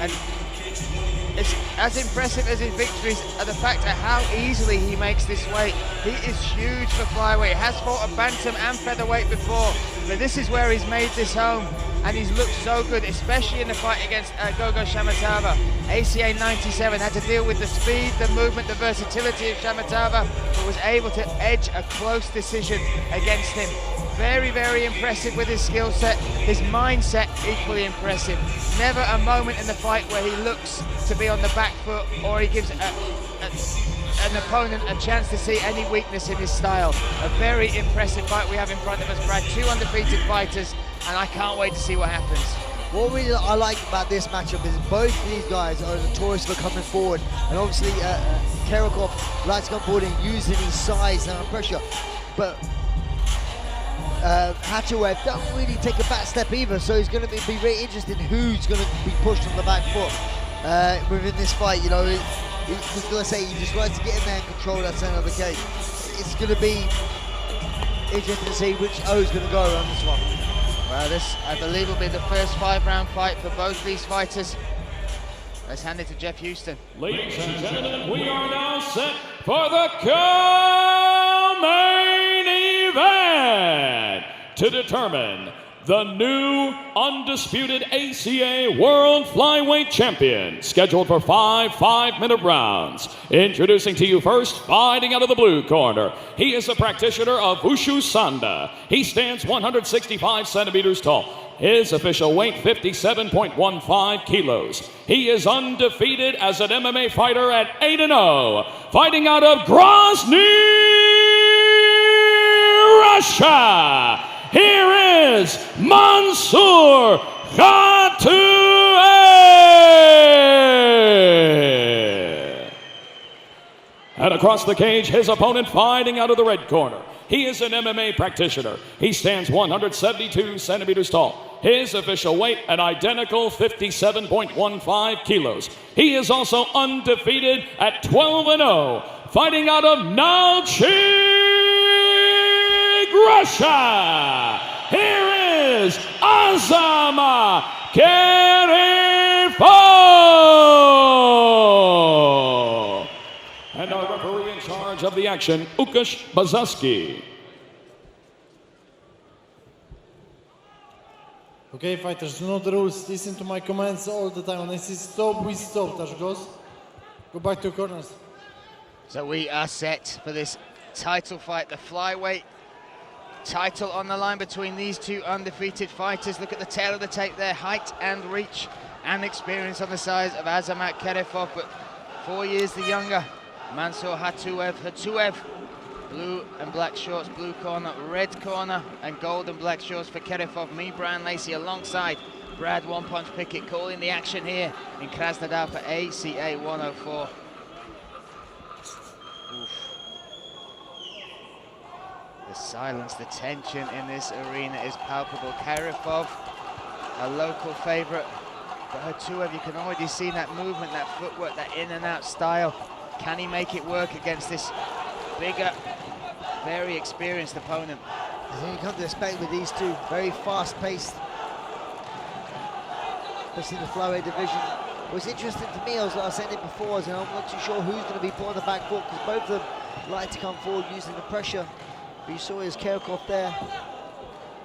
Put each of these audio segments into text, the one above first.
And it's as impressive as his victories are the fact of how easily he makes this weight. He is huge for flyweight. Has fought a bantam and featherweight before, but this is where he's made this home, and he's looked so good, especially in the fight against Gogo Shamatava. ACA 97 had to deal with the speed, the movement, the versatility of Shamatava, but was able to edge a close decision against him. Very, very impressive with his skill set. His mindset, equally impressive. Never a moment in the fight where he looks to be on the back foot or he gives an opponent a chance to see any weakness in his style. A very impressive fight we have in front of us, Brad. Two undefeated fighters, and I can't wait to see what happens. What really I like about this matchup is both these guys are notorious for coming forward, and obviously Kerefov likes to come forward and using his size and pressure, but Hatuev don't really take a back step either, so it's going to be very interesting who's going to be pushed on the back foot within this fight. You know, he's going to say he just likes to get in there and control that center of the cage. It's going to be interesting to see which O is going to go on this one. Well, this, I believe, will be the first 5-round fight for both these fighters. Let's hand it to Jeff Houston. Ladies and gentlemen, we are now set for the co-main event to determine the new undisputed ACA World Flyweight Champion, scheduled for 5 5-minute rounds. Introducing to you first, fighting out of the blue corner. He is a practitioner of Wushu Sanda. He stands 165 centimeters tall. His official weight, 57.15 kilos. He is undefeated as an MMA fighter at 8-0. Fighting out of Grozny, Russia. Here is Mансур Хатуев. And across the cage, his opponent fighting out of the red corner. He is an MMA practitioner. He stands 172 centimeters tall. His official weight, an identical 57.15 kilos. He is also undefeated at 12-0. Fighting out of Nalchik, Russia. Here is Azamat Kerefov. And our referee in charge of the action, Łukasz Bazaski. Okay, fighters, you know the rules. Listen to my commands all the time. When I say stop, we stop. Touch goes. Go back to your corners. So we are set for this title fight, the flyweight title on the line between these two undefeated fighters. Look at the tail of the tape there, height and reach and experience on the size of Azamat Kerefov, but 4 years the younger Mансур Хатуев. Хатуев, blue and black shorts, blue corner, red corner, and gold and black shorts for Kerefov. Me, Brian Lacey, alongside Brad One Punch Pickett, calling the action here in Krasnodar for ACA 104. Oof. The silence, the tension in this arena is palpable. Kerefov, a local favourite, but Hatuev, you can already see that movement, that footwork, that in and out style. Can he make it work against this bigger, very experienced opponent? I think you come to expect with these two, very fast-paced, especially in the flyweight division. What's interesting to me, I was saying it before, I'm not too sure who's going to be put on the back foot, because both of them like to come forward using the pressure. But you saw his Kerefov there,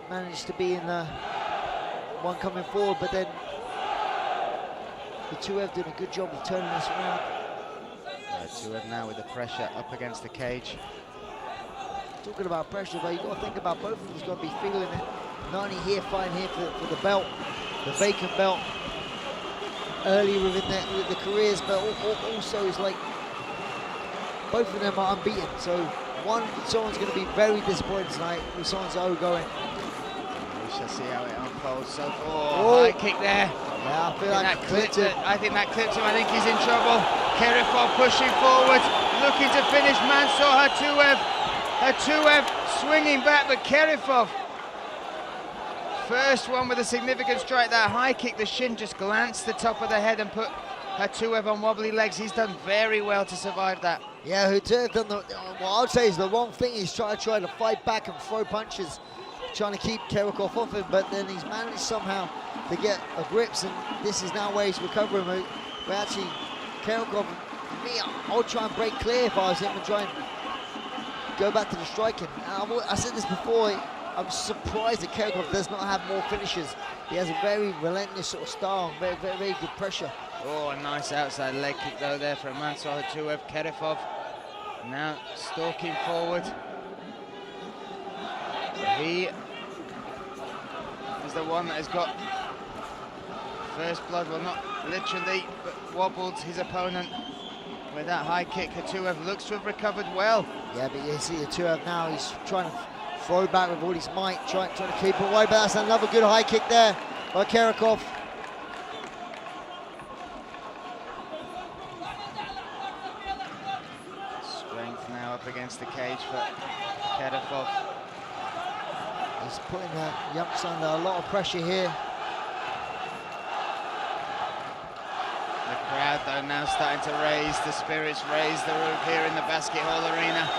managed to be in one coming forward, but then the two have done a good job of turning this around. Hatuev now with the pressure up against the cage. Talking about pressure, but you've got to think about both of them's got to be feeling it. Not only here, fighting here for the belt, the vacant belt, earlier within the careers, but also is like, both of them are unbeaten. So someone's going to be very disappointed tonight with someone's O going. We shall see how it unfolds. So high kick there. Yeah, I feel like that clipped him. I think that clipped him. I think he's in trouble. Kerefov pushing forward, looking to finish Mансур Хатуев. Hatuev swinging back, but Kerefov, first one with a significant strike. That high kick, the shin just glanced the top of the head and put Hatuev on wobbly legs. He's done very well to survive that. Yeah, Hatuev done what I would say is the wrong thing. He's trying to fight back and throw punches trying to keep Kerefov off him, but then he's managed somehow to get a grips, and this is now where he's recovering. But actually, Kerefov, for me, I would try and break clear if I was him and try and go back to the striking. I said this before, I'm surprised that Kerefov does not have more finishes. He has a very relentless sort of style, very, very, very good pressure. Oh, a nice outside leg kick though there from Mансур Хатуев. Kerefov now stalking forward. He is the one that has got first blood, well not literally, but wobbled his opponent with that high kick. Hatuev looks to have recovered well. Yeah, but you see Hatuev now, he's trying to throw back with all his might, trying to keep it away, but that's another good high kick there by Kerefov. Strength now up against the cage for Kerefov. He's putting the youngster under a lot of pressure here. The crowd though now starting to raise the spirits, raise the roof here in the Basket Hall Arena.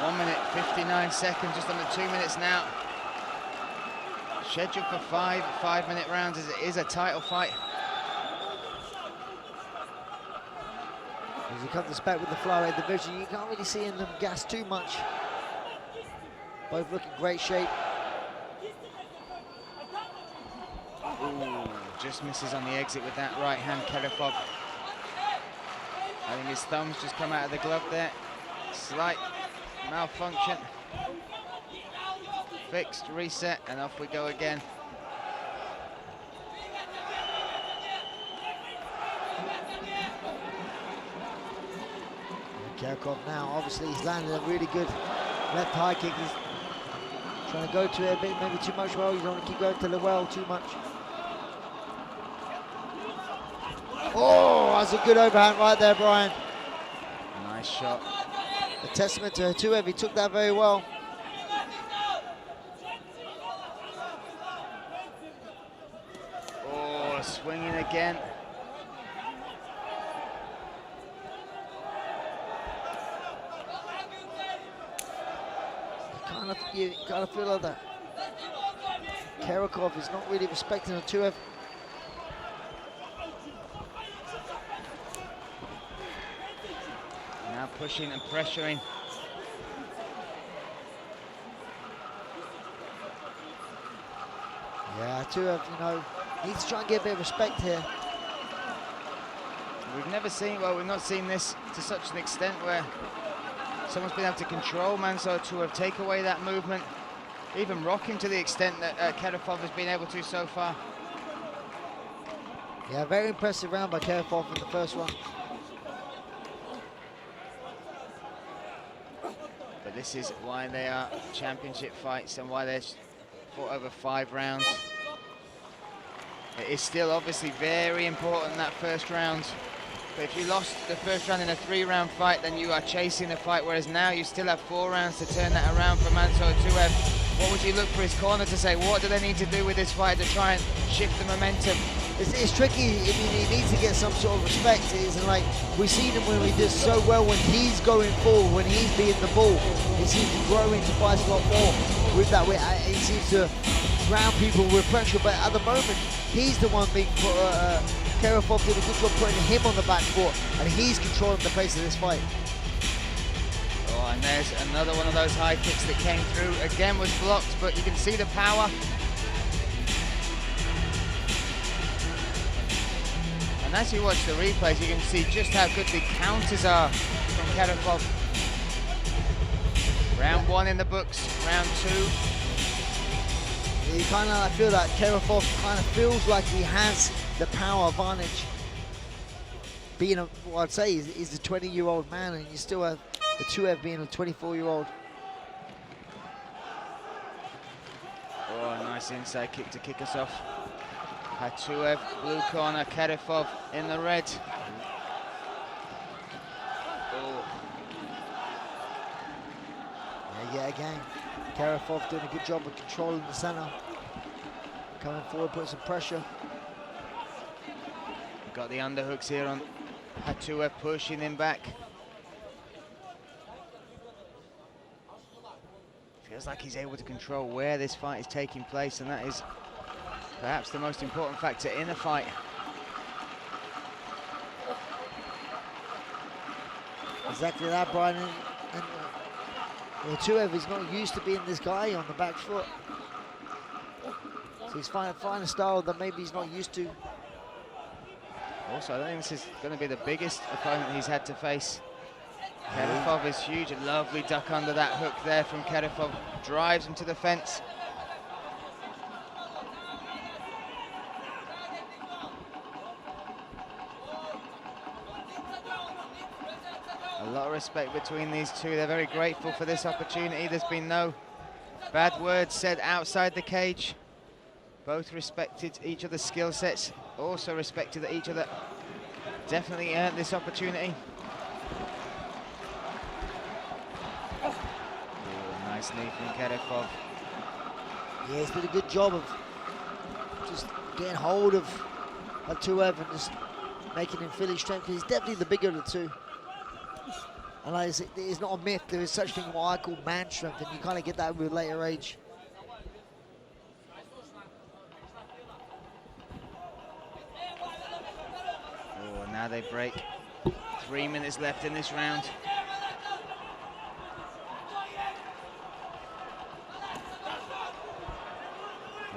1 minute 59 seconds, just under 2 minutes now. Scheduled for 5-minute rounds as it is a title fight. As he comes back with the flyweight division, you can't really see them gas too much. Both look in great shape. Ooh, just misses on the exit with that right hand, Kerefov. I think his thumb's just come out of the glove there. Slight malfunction. Fixed, reset, and off we go again. Kerefov now, obviously he's landed a really good left high kick. He's trying to go to it a bit, maybe too much well. You don't want to keep going to the well too much. Oh, that's a good overhand right there, Brian. Nice shot. A testament to Hatuev, he took that very well. Oh, swinging again. You kind of feel like that. Kerefov is not really respecting Hatuev. Now pushing and pressuring. Yeah, Hatuev, you know, needs to try and get a bit of respect here. We've never seen, well, we've not seen this to such an extent where someone's been able to control Mансур Хатуев, take away that movement, even rock him to the extent that Kerefov has been able to so far. Yeah, very impressive round by Kerefov in the first one. But this is why they are championship fights and why they're fought over 5 rounds. It is still obviously very important, that first round. But if you lost the first round in a 3-round fight, then you are chasing the fight, whereas now you still have 4 rounds to turn that around for Mансур Хатуев. What would you look for his corner to say? What do they need to do with this fight to try and shift the momentum? It's tricky. I mean, he needs to get some sort of respect. It isn't like we've seen him when he does so well when he's going forward, when he's being the bull. He seems to grow into fights a lot more with that. He seems to ground people with pressure, but at the moment, he's the one being put. Kerefov did a good job putting him on the back foot, and he's controlling the pace of this fight. Oh, and there's another one of those high kicks that came through. Again was blocked, but you can see the power. And as you watch the replays, you can see just how good the counters are from Kerefov. Round 1 in the books, round 2. You kind of feel that Kerefov kind of feels like he has the power advantage. Being what I'd say is a 20-year-old man, and you still have Hatuev being a 24-year-old. Oh, a nice inside kick to kick us off. Hatuev, blue corner, Kerefov in the red. Oh. Yeah, again, Kerefov doing a good job of controlling the center. Coming forward, putting some pressure. Got the underhooks here on Hatuev, pushing him back. Feels feels like he's able to control where this fight is taking place, and that is perhaps the most important factor in a fight. Exactly that, Brian. And Hatuev is not used to being this guy on the back foot. So he's finding a style that maybe he's not used to. Also, I don't think this is going to be the biggest opponent he's had to face. Kerefov is huge. A lovely duck under that hook there from Kerefov. Drives him to the fence. A lot of respect between these two. They're very grateful for this opportunity. There's been no bad words said outside the cage. Both respected each other's skill sets. Also respected that each other definitely earned this opportunity. Oh, nice knee from Kerefov. Yeah, he's did a good job of just getting hold of Hatuev and just making him feel his strength. He's definitely the bigger of the two. And like, it's not a myth, there is such thing what I call man strength, and you kind of get that with later age. Oh, now they break. 3 minutes left in this round.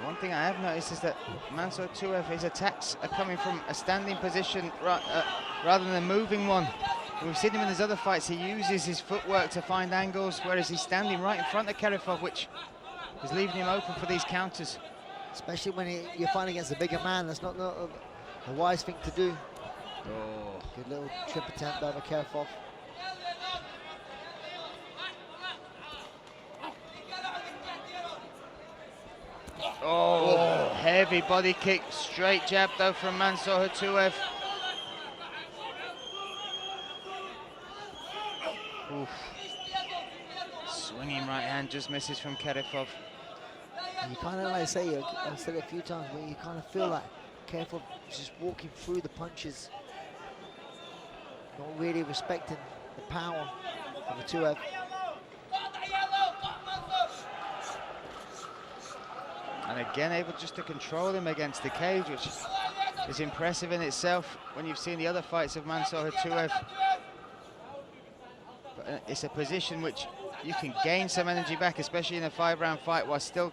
One thing I have noticed is that Mансур Хатуев, his attacks are coming from a standing position rather than a moving one. We've seen him in his other fights, he uses his footwork to find angles, whereas he's standing right in front of Kerefov, which is leaving him open for these counters. Especially when you're fighting against a bigger man, that's not a wise thing to do. Oh. Good little trip attempt by Kerefov. Oh, heavy body kick, straight jab though from Mансур Хатуев. Oof. Swinging right hand just misses from Kerefov. You kind of, like I say, I've said it a few times, where you kind of feel like Kerefov just walking through the punches, not really respecting the power of Hatuev. And again, able just to control him against the cage, which is impressive in itself when you've seen the other fights of Mансур Хатуев. But it's a position which you can gain some energy back, especially in a 5-round fight, while still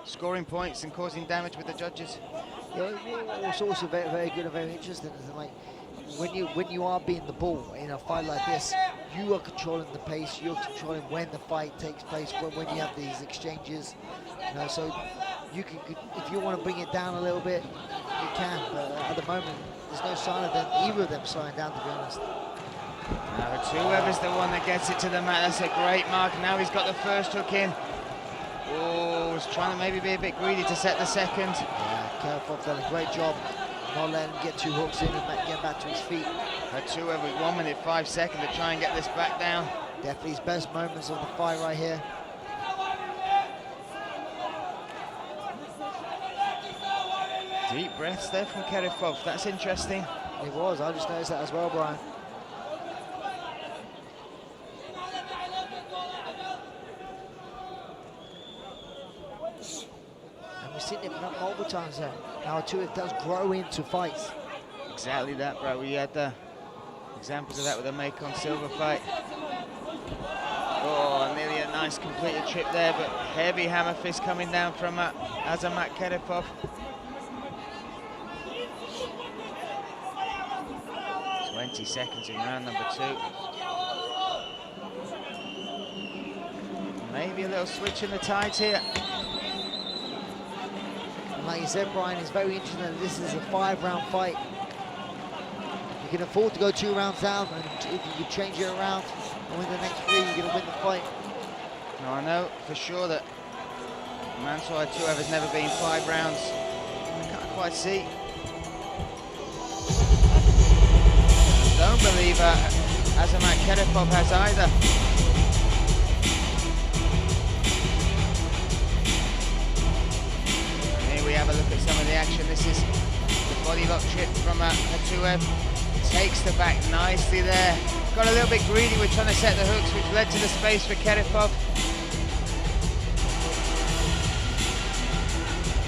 scoring points and causing damage with the judges. Yeah, what's also very, very good and very interesting is that, like, when you are being the bull in a fight like this, you are controlling the pace, you're controlling when the fight takes place, when you have these exchanges, you know, so you can, if you want to bring it down a little bit, you can, but at the moment, there's no sign of them, either of them slowing down, to be honest. Now Hatuev is the one that gets it to the mat. That's a great mark. Now he's got the first hook in. Oh, he's trying to maybe be a bit greedy to set the second. Yeah, Kerefov done a great job not letting him get 2 hooks in and get back to his feet. Hatuev with 1 minute 5 seconds to try and get this back down. Definitely his best moments of the fight right here. Deep breaths there from Kerefov. That's interesting. It was. I just noticed that as well, Brian. And we've seen it multiple times there. Now Hatuev does grow into fights. Exactly that, bro. We had examples of that with the Macon Silva fight. Oh, nearly a nice completed trip there, but heavy hammer fist coming down from Azamат Kerefov. 20 seconds in round number 2. Maybe a little switch in the tides here. And like you said, Brian, it's very interesting that this is a 5-round fight. You can afford to go 2 rounds down, and if you can change it around and win the next 3, you're going to win the fight. Now, I know for sure that Mансур Хатуев has never been 5 rounds. I can't quite see. I don't believe Azamат Kerefov has either. And here we have a look at some of the action. This is the body lock trip from Hatuev. Takes the back nicely there. Got a little bit greedy with trying to set the hooks, which led to the space for Kerefov.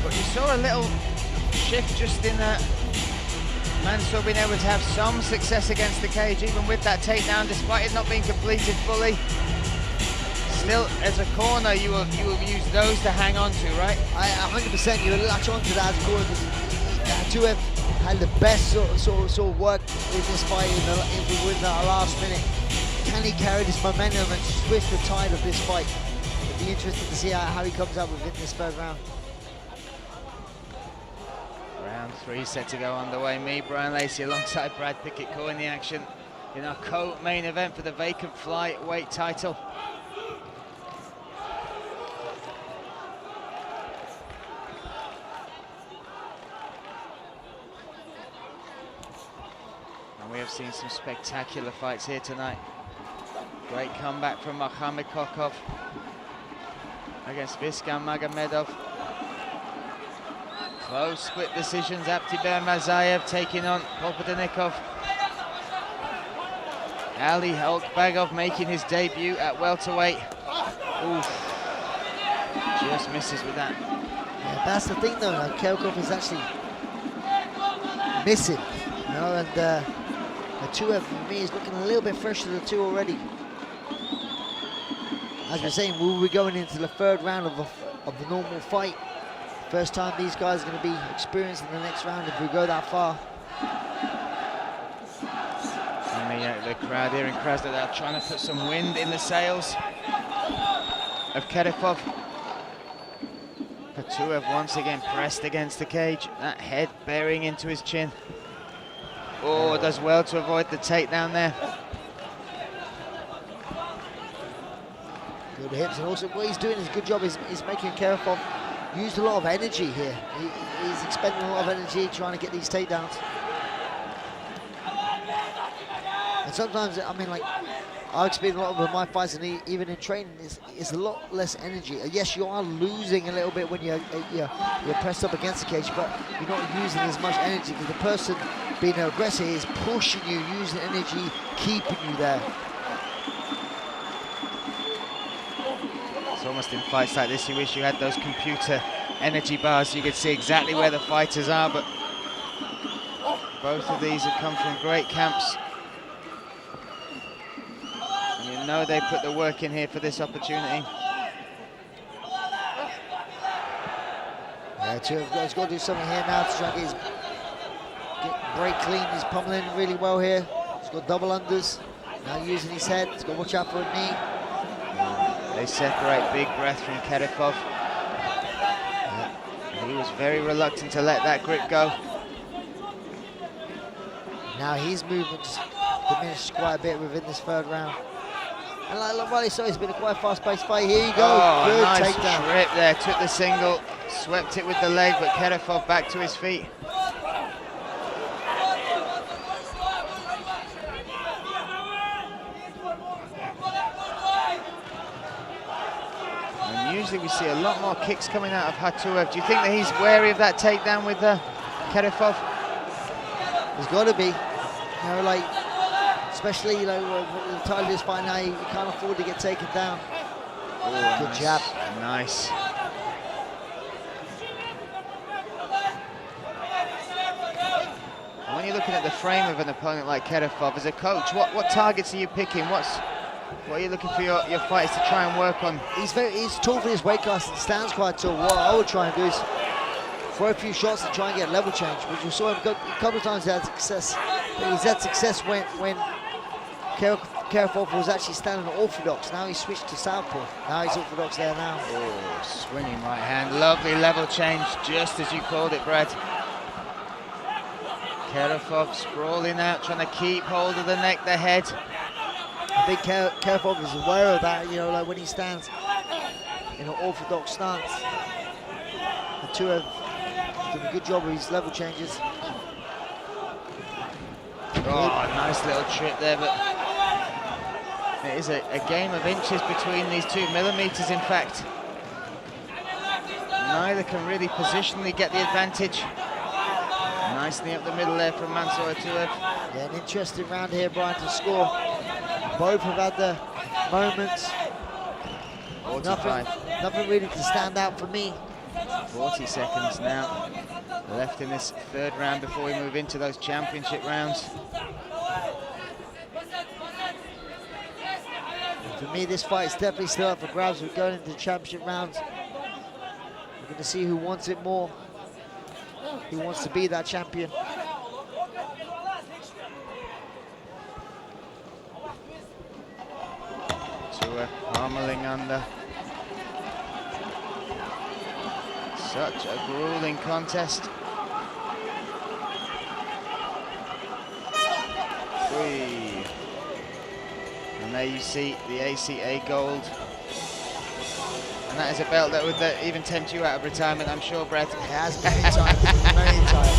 But you saw a little shift just in Mансур being able to have some success against the cage, even with that takedown, despite it not being completed fully. Still, as a corner, you will use those to hang on to, right? 100%. You will latch on to that as a corner. Hatuev had the best sort of work in this fight within the last minute. Can he carry this momentum and switch the tide of this fight? It'll be interesting to see how he comes out within this third round. Round 3 set to go underway. Me, Brian Lacey, alongside Brad Pickett, calling the action in our co-main event for the vacant flyweight title. And we have seen some spectacular fights here tonight. Great comeback from Mohamed Kokov against Viskan Magomedov. Close split decisions. Abdiber Mazayev taking on Popodonikov. Ali Holkbagov making his debut at welterweight. Oof. Just misses with that. Yeah, that's the thing though, like, Kerefov is actually missing, you know, and the Hatuev for me is looking a little bit fresher than the two already. As we're saying, we'll be going into the third round of the normal fight. First time these guys are going to be experienced in the next round if we go that far. And the crowd here in Krasnodar trying to put some wind in the sails of Kerefov. Hatuev once again pressed against the cage, that head bearing into his chin. Oh, does well to avoid the takedown there. Good hips, and also what he's doing is a good job. He's making Kerefov use a lot of energy here. He's expending a lot of energy trying to get these takedowns. And sometimes, I mean, like, I've experienced a lot with my fights, and even in training, it's a lot less energy. Yes, you are losing a little bit when you're pressed up against the cage, but you're not using as much energy because the person being an aggressor is pushing you, using energy, keeping you there. It's almost in fights like this, you wish you had those computer energy bars so you could see exactly where the fighters are, but both of these have come from great camps. And you know they put the work in here for this opportunity. Yeah, Hatuev's got to do something here now to try and get break clean. He's pummeling really well here. He's got double unders. Now using his head. He's got to watch out for a knee. They separate, big breath from Kerefov. He was very reluctant to let that grip go. Now his movements diminished quite a bit within this third round. And like Riley said, it's been a quite fast-paced fight. Here you go, oh, good nice takedown. Trip there, took the single, swept it with the leg, but Kerefov back to his feet. Usually we see a lot more kicks coming out of Hatuev. Do you think that he's wary of that takedown with Kerefov? He's got to be. You know, like, especially, you know, with the title of this fight now, you can't afford to get taken down. Oh, good nice jab. Nice. And when you're looking at the frame of an opponent like Kerefov, as a coach, what targets are you picking? What are you looking for your fighters to try and work on? He's tall for his weight class and stands quite tall. What I would try and do is throw a few shots and try and get level change, which we saw him a couple of times he had success. But he's had success when Kerefov was actually standing orthodox. Now he's switched to southpaw. Now he's orthodox there now. Oh, swinging right hand. Lovely level change, just as you called it, Brad. Kerefov sprawling out, trying to keep hold of the neck, the head. I think Kerefov is aware of that, you know, like when he stands in an orthodox stance. Hatuev did a good job with his level changes. Oh, nice little trip there, but it is a game of inches between these 2 millimeters, in fact. Neither can really positionally get the advantage. Nicely up the middle there from Mансур Хатуев. Yeah, an interesting round here, Brian, to score. Both have had the moments. Nothing really to stand out for me. 40 seconds now left in this third round before we move into those championship rounds. For me, this fight is definitely still up for grabs. We're going into the championship rounds. We're going to see who wants it more, who wants to be that champion. Pummeling under. Such a grueling contest. Whee. And there you see the ACA gold. And that is a belt that would even tempt you out of retirement, I'm sure, Brett. It has many times, many times.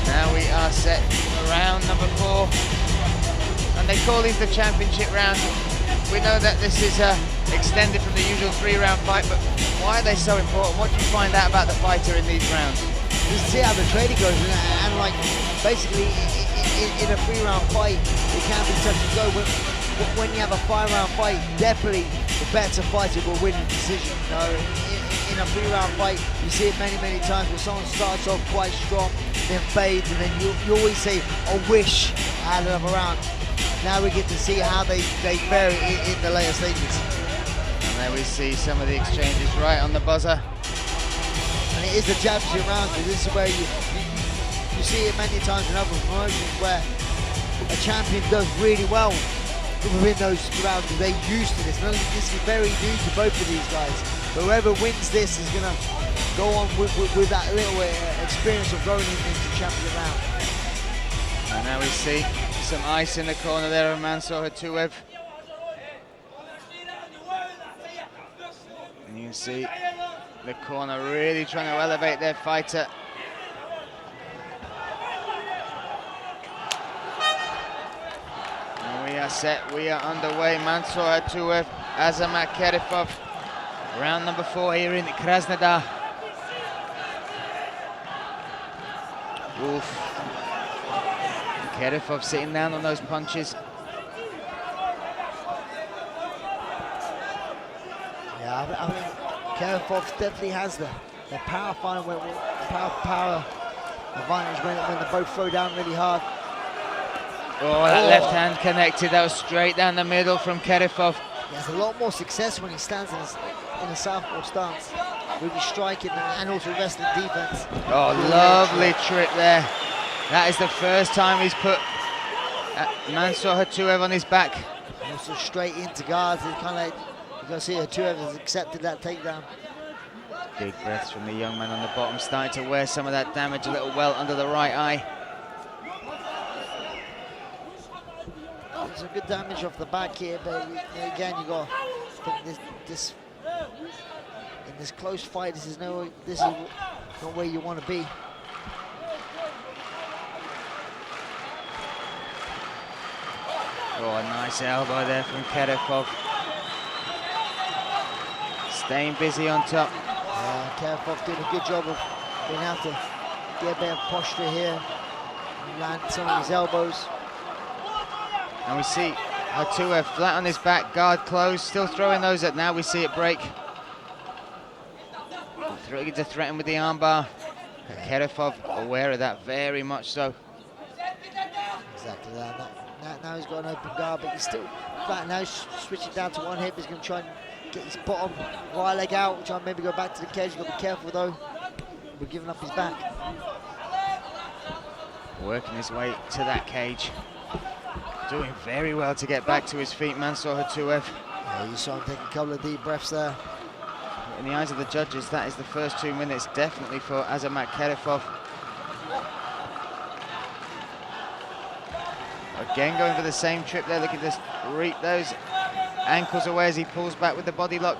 Now we are set for round number 4. And they call these the championship rounds. We know that this is extended from the usual 3-round fight, but why are they so important? What do you find out about the fighter in these rounds? You see how the trading goes, and like basically in a 3-round fight, it can be touch and go. When you have a 5-round fight, definitely the better fighter will win the decision. You know, in a 3-round fight, you see it many times where someone starts off quite strong, then fades, and then you always say, "I wish I had another round." Now we get to see how they fare in the later stages. And there we see some of the exchanges right on the buzzer. And it is the championship round, because this is where you see it many times in other promotions where a champion does really well within those rounds because they're used to this. This is very new to both of these guys. But whoever wins this is going to go on with that little experience of going into the championship round. And now we see some ice in the corner there of Mансур Хатуев. And you can see the corner really trying to elevate their fighter. And we are set, we are underway. Mансур Хатуев, Азамат Керефов. Round number 4 here in Krasnodar. Oof. Kerefov sitting down on those punches. Yeah, I mean, Kerefov definitely has the power power advantage when they both throw down really hard. Oh, that left hand connected. That was straight down the middle from Kerefov. He has a lot more success when he stands in a southpaw stance, really striking and also wrestling defense. Oh, lovely trip there. That is the first time he's put Mансур Хатуев on his back. And also straight into guards. It's kind of like, you can see Hatuev has accepted that takedown. Big breaths from the young man on the bottom, starting to wear some of that damage, a little welt under the right eye. Some good damage off the back here, but again, you got this in this close fight. This is not where you want to be. Oh, a nice elbow there from Kerefov. Staying busy on top. Kerefov doing a good job of being able to get a bit of posture here, land some of his elbows. And we see Hatuev flat on his back, guard closed, still throwing those at. Now we see it break. Looking to threaten with the armbar. Kerefov aware of that, very much so. Exactly that. Now he's got an open guard, but he's still flat. Now he's switching down to one hip. He's going to try and get his bottom right leg out, try and maybe go back to the cage. He's got to be careful though. We're giving up his back. Working his way to that cage. Doing very well to get back to his feet, Mансур Хатуев. Yeah, you saw him take a couple of deep breaths there. In the eyes of the judges, that is the first 2 minutes definitely for Azamат Kerefov. Again going for the same trip there, looking to reap those ankles away as he pulls back with the body lock.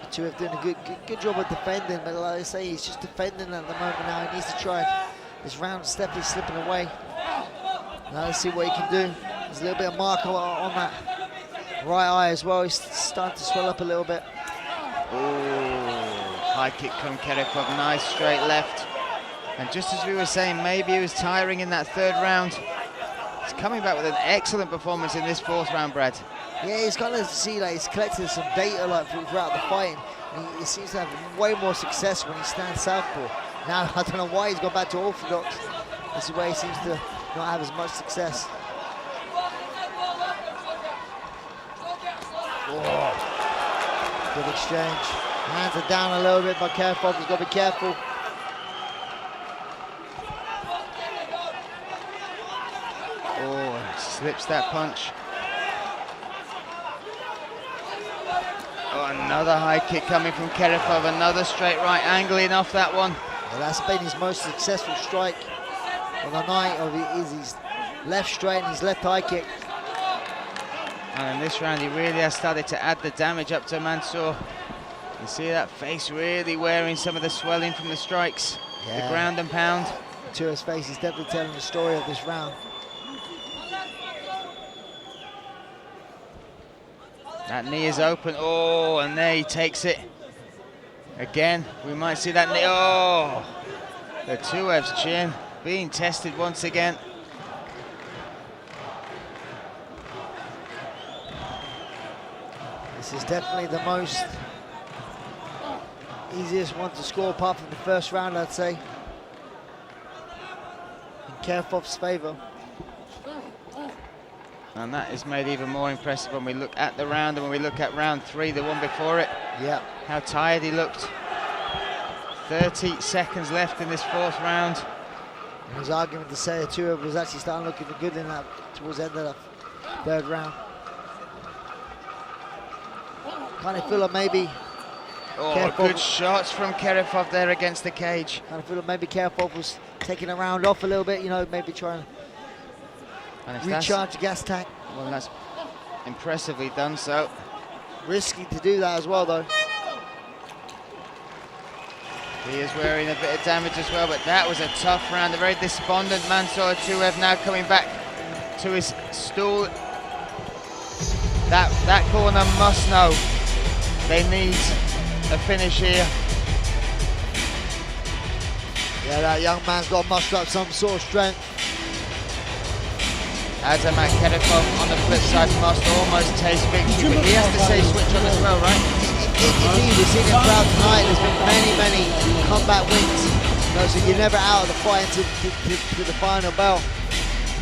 Hatuev doing a good job of defending, but like I say, he's just defending at the moment now. He needs to try. This round's definitely slipping away. Now let's see what he can do. There's a little bit of marker on that right eye as well. He's starting to swell up a little bit. Ooh, high kick from Kerefov, nice straight left. And just as we were saying, maybe he was tiring in that third round. He's coming back with an excellent performance in this fourth round, Brad. Yeah, he's kind of see like he's collected some data like throughout the fight. He seems to have way more success when he stands southpaw. Now I don't know why he's gone back to orthodox. This is where he seems to not have as much success. Oh. Good exchange. Hands are down a little bit by Kerefov. He's got to be careful. Oh, slips that punch. Oh, another high kick coming from Kerefov. Another straight right, angling off that one. Well, that's been his most successful strike on the night. Is his left straight and his left high kick. And in this round, he really has started to add the damage up to Mансур. You see that face really wearing some of the swelling from the strikes. Yeah. The ground and pound. Tuiv's face is definitely telling the story of this round. That knee is open. Oh, and there he takes it. Again, we might see that knee. Oh, the Tuiv's chin being tested once again. This is definitely the most easiest one to score apart from the first round, I'd say. In Kerefov's favor. And that is made even more impressive when we look at the round and when we look at round 3, the one before it. Yeah. How tired he looked. 30 seconds left in this fourth round. There was argument to say that Tuiv was actually starting looking good in that towards the end of the third round. Kind of feel like maybe. Oh, Kerefov, good shots from Kerefov there against the cage. Kind of feel like maybe Kerefov was taking a round off a little bit, you know, maybe trying to recharge the gas tank. Well, that's impressively done so. Risky to do that as well, though. He is wearing a bit of damage as well, but that was a tough round. A very despondent Mансур. Tuiv now coming back to his stool. That corner must know they need a finish here. Yeah, that young man's got to muster up some sort of strength. Azamат Kerefov on the flip side must almost taste victory, but he has to say switch on as well, right? Indeed, we've seen him throughout tonight. There's been many combat wins. You know, so you're never out of the fight to the final bell.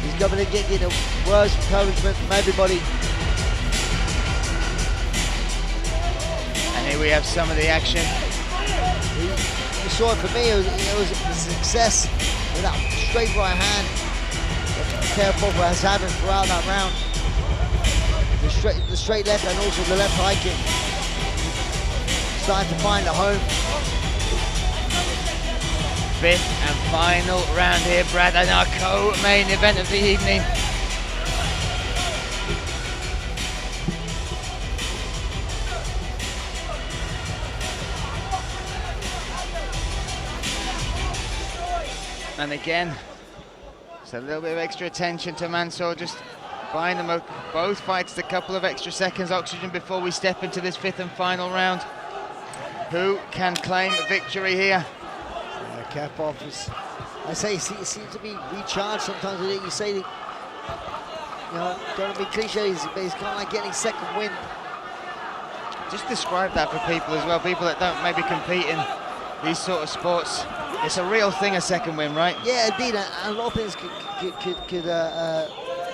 He's going to get the words of encouragement from everybody. And here we have some of the action. You saw it for me, it was a success with that straight right hand that Kerefov has had throughout that round. The straight left and also the left high kick. Starting to find a home. Fifth and final round here, Brad, and our co-main event of the evening. And again, just a little bit of extra attention to Mансур, just buying them both fights a couple of extra seconds oxygen before we step into this fifth and final round. Who can claim victory here? Kerefov is, I say, he seems to be recharged sometimes. You say, you know, don't want to be cliches, but he's kind of like getting second wind. Just describe that for people as well, people that don't maybe compete in these sort of sports. It's a real thing, a second win, right? Yeah, indeed, and a lot of things could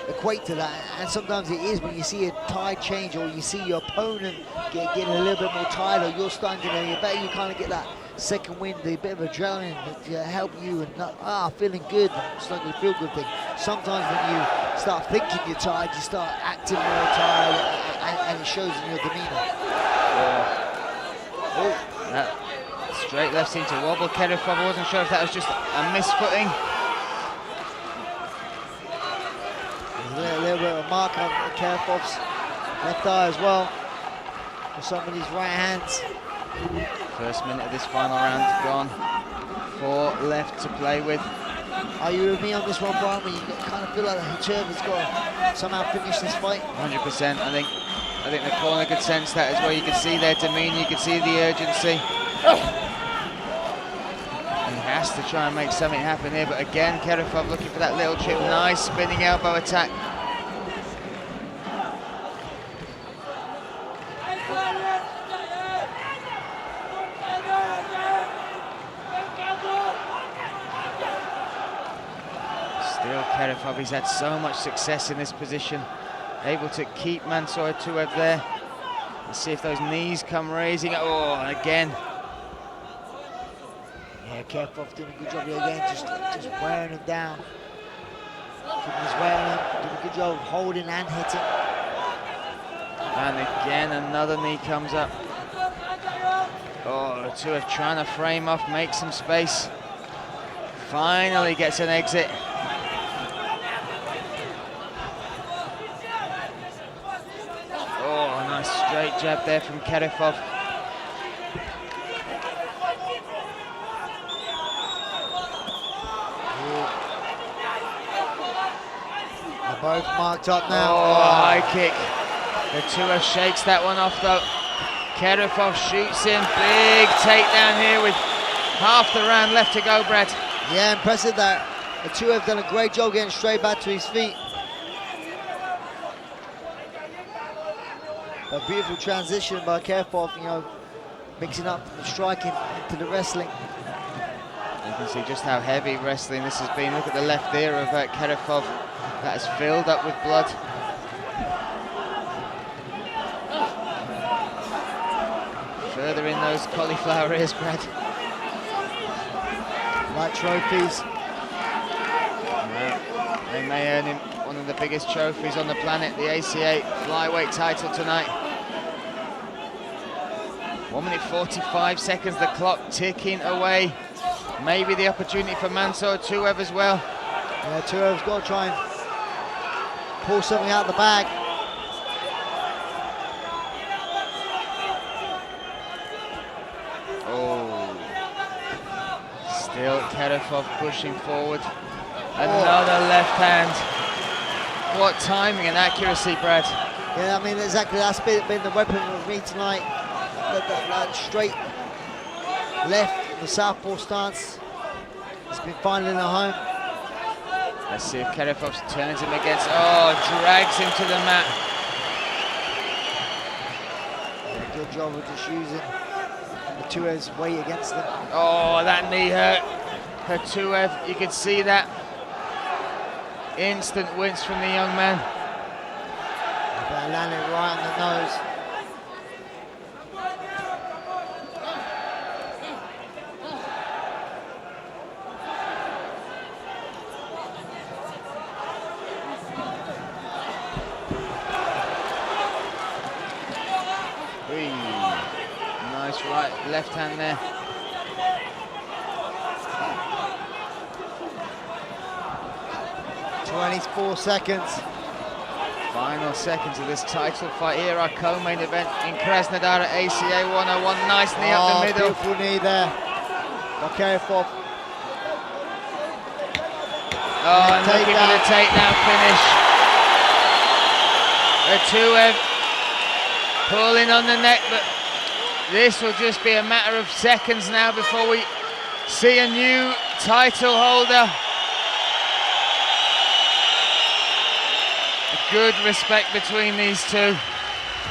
equate to that, and sometimes it is when you see a tide change or you see your opponent getting a little bit more tired, or you're starting to get better, you kind of get that second wind, a bit of adrenaline to help you and feeling good. It's like a feel good thing. Sometimes when you start thinking you're tired, you start acting more tired, and it shows in your demeanor. Oh, that straight left seemed to wobble Kerefov. I wasn't sure if that was just a misfooting. There's a little bit of a mark on Kerefov's left eye as well. For some of these right hands. First minute of this final round gone. 4 left to play with. Are you with me on this one, Brian? Where you kind of feel like Hatuev has got to somehow finish this fight? 100%. I think the corner could sense that as well. You could see their demeanor, you could see the urgency. He has to try and make something happen here, but again, Kerefov looking for that little chip. Nice spinning elbow attack. Still Kerefov, he's had so much success in this position, able to keep Mансур Хатуев there. Let's see if those knees come raising. Oh, and again. Yeah, Kerefov doing a good job here again, just wearing him down. Keeping his wearing him, doing a good job of holding and hitting. And again, another knee comes up. Oh, Hatuev trying to frame off, make some space. Finally gets an exit. Oh, nice straight jab there from Kerefov. They're both marked up now. Oh, high kick. Hatuev shakes that one off though. Kerefov shoots in, big takedown here with half the round left to go, Brad. Yeah, impressive that. Hatuev done a great job getting straight back to his feet. A beautiful transition by Kerefov, you know, mixing up the striking into the wrestling. You can see just how heavy wrestling this has been. Look at the left ear of Kerefov. That is filled up with blood. Further in those cauliflower ears, Brad. Like trophies. Yeah, they may earn him one of the biggest trophies on the planet, the ACA flyweight title tonight. 1 minute 45 seconds, the clock ticking away. Maybe the opportunity for Mансур Хатуев as well. Yeah, Hatuev's got to try and pull something out of the bag. Oh, still Kerefov pushing forward. Another left hand. What timing and accuracy, Brad. Yeah, I mean, exactly, that's been the weapon of me tonight. That straight left, the southpaw stance. It's been finding a home. Let's see if Kerefov turns him against, oh, drags him to the mat. Yeah, good job of just using Hatuev's weight against him. Oh, that knee hurt. Hatuev, you could see that instant wince from the young man. But landed right on the nose. Nice right, left hand there. .24 seconds. Final seconds of this title fight here, our co-main event in Krasnodar at ACA 101. Nice knee up the middle. Beautiful knee there by Kerefov. Oh, and looking for the takedown finish. Hatuev pulling on the neck, but this will just be a matter of seconds now before we see a new title holder. Good respect between these two,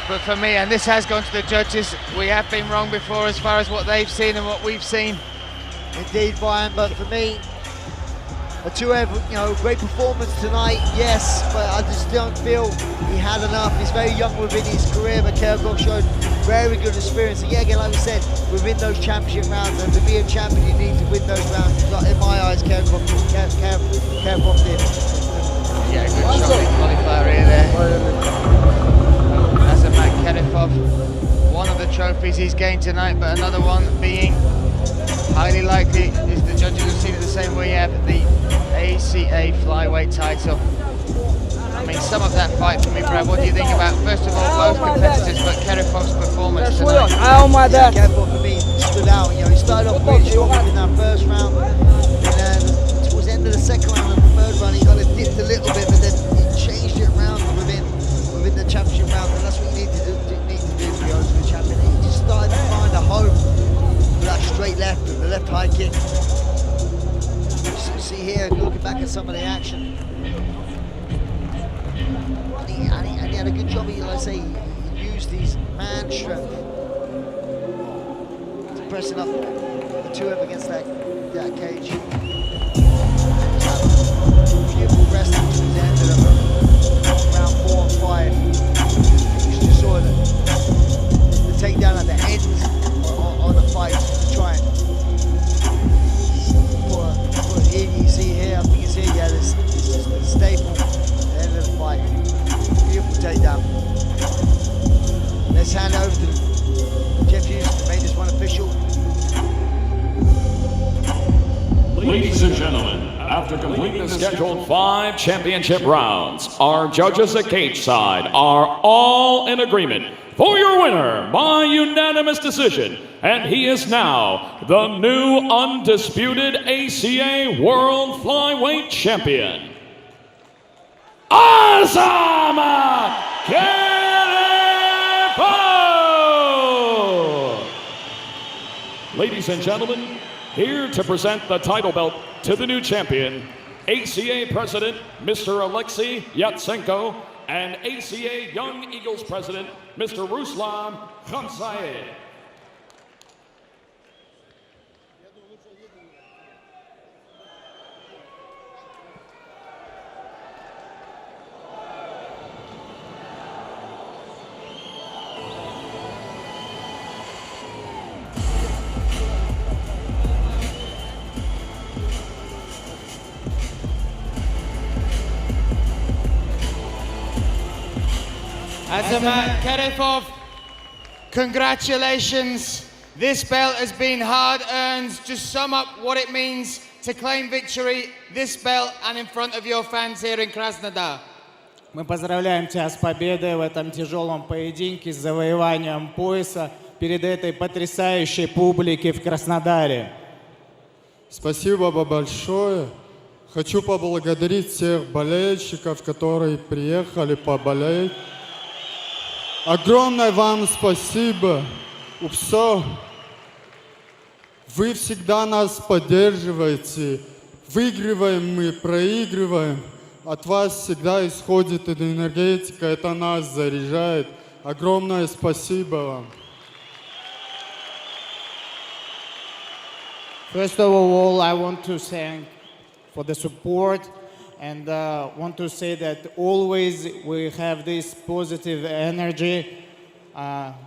but for me, and this has gone to the judges, we have been wrong before as far as what they've seen and what we've seen. Indeed, Brian, but for me, Hatuev, you know, great performance tonight, yes, but I just don't feel he had enough. He's very young within his career, but Kerefov showed very good experience. And yeah, again, like we said, within those championship rounds, and to be a champion, you need to win those rounds. Like, in my eyes, Kerefov did. Yeah, good shot in cauliflower ear there. Azamat Kerefov, one of the trophies he's gained tonight, but another one being highly likely is the judges have seen it the same way you have, the ACA flyweight title. I mean, some of that fight for me, Brad, what do you think about, first of all, both competitors, but Kerefov's performance tonight? Yeah, Kerefov for me stood out. You know, he started off really strong in that first round, and then towards the end of the second round and the third round, he kind of dipped a little bit, but then he changed it around within the championship round, and that's what you need to do to be honest with the champion. He just started to find a home with that straight left and the left high kick. had a good job. He, like I say, he used his man strength to pressing up the two up against that cage. Beautiful wrestling to the end of round 4 and 5. You just saw the takedown at the end of the fight to try and put it in. You see here, I think you see, yeah, this is the staple at the end of the fight. Beautiful takedown. Let's hand over to Jeff Hughes to make this one official. Ladies and gentlemen, after completing the scheduled 5 championship rounds, our judges at cage side are all in agreement for your winner by unanimous decision. And he is now the new undisputed ACA World Flyweight Champion, Azamat Kerefov! Ladies and gentlemen, here to present the title belt to the new champion, ACA President Mr. Alexei Yatsenko and ACA Young Eagles President Mr. Ruslan Khamzatov. Azamat Kerefov, congratulations. This belt has been hard earned. Just sum up what it means to claim victory, this belt, and in front of your fans here in Krasnodar. Мы поздравляем тебя с победой в этом тяжелом поединке, с завоеванием пояса перед этой потрясающей публикой в Краснодаре. Спасибо большое. Хочу поблагодарить всех болельщиков, которые приехали поболеть. Огромное вам спасибо, УПСО. Вы всегда нас поддерживаете. Выигрываем мы, проигрываем. От вас всегда исходит энергетика, это нас заряжает. Огромное спасибо вам. First of all, I want to thank for the support and want to say that always we have this positive energy,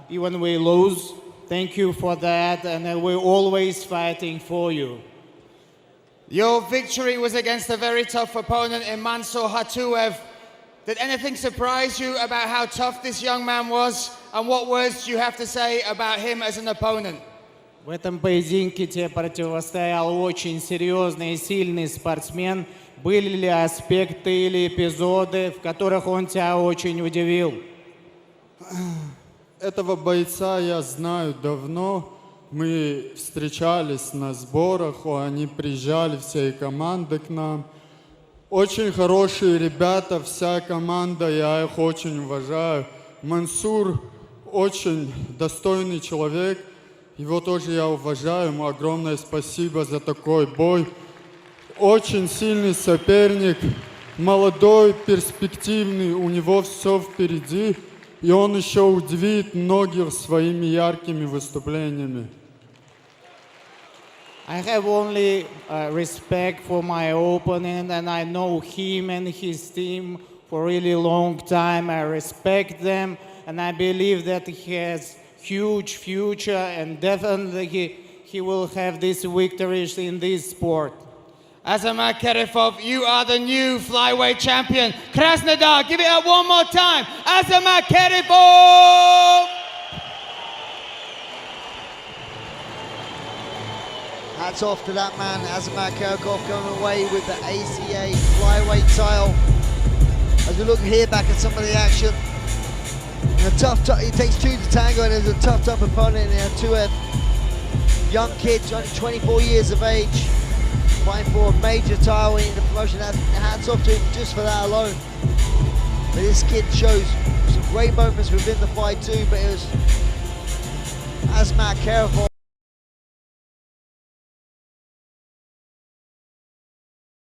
even we lose. Thank you for that, and we're always fighting for you. Your victory was against a very tough opponent in Mансур Хатуев. Did anything surprise you about how tough this young man was? And what words do you have to say about him as an opponent? В этом поединке тебе противостоял очень серьезный и сильный спортсмен. Были ли аспекты или эпизоды, в которых он тебя очень удивил? Этого бойца я знаю давно. Мы встречались на сборах, они приезжали всей командой к нам. Очень хорошие ребята, вся команда, я их очень уважаю. Мансур очень достойный человек, его тоже я уважаю, ему огромное спасибо за такой бой. Очень сильный соперник, молодой, перспективный, у него все впереди, и он еще удивит многих своими яркими выступлениями. I have only respect for my opponent, and I know him and his team for a really long time. I respect them, and I believe that he has huge future, and definitely he will have these victories in this sport. Azamat Kerefov, you are the new flyweight champion. Krasnodar, give it up one more time. Azamat Kerefov! Hats off to that man, Azamat Kerefov, going away with the ACA flyweight title. As we look here back at some of the action, it takes two to tango, and there's a tough opponent in Hatuev. Young kid, only 24 years of age, fighting for a major title in the promotion. Hats off to him just for that alone. But this kid shows some great moments within the fight too, but it was Azamat Kerefov.